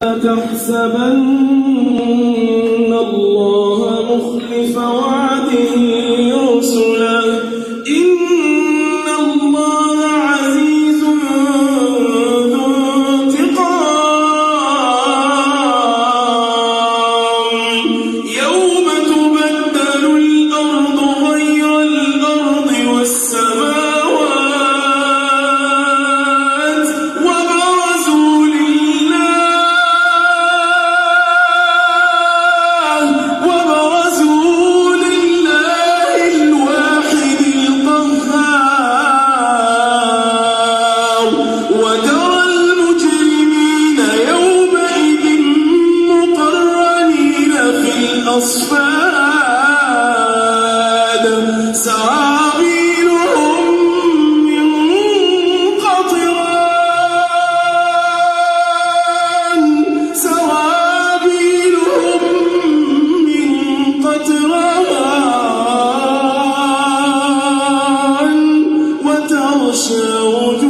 تحسبن الله مخلف وعده رسله إن الله عزيز ذو انتقام يوم تبدل الأرض غير الأرض والسماوات وبرزوا لله الواحد القهار وترى المجرمين يومئذ مقرنين في الأصفاد سرابيلهم من قطران وتغشى وجوههم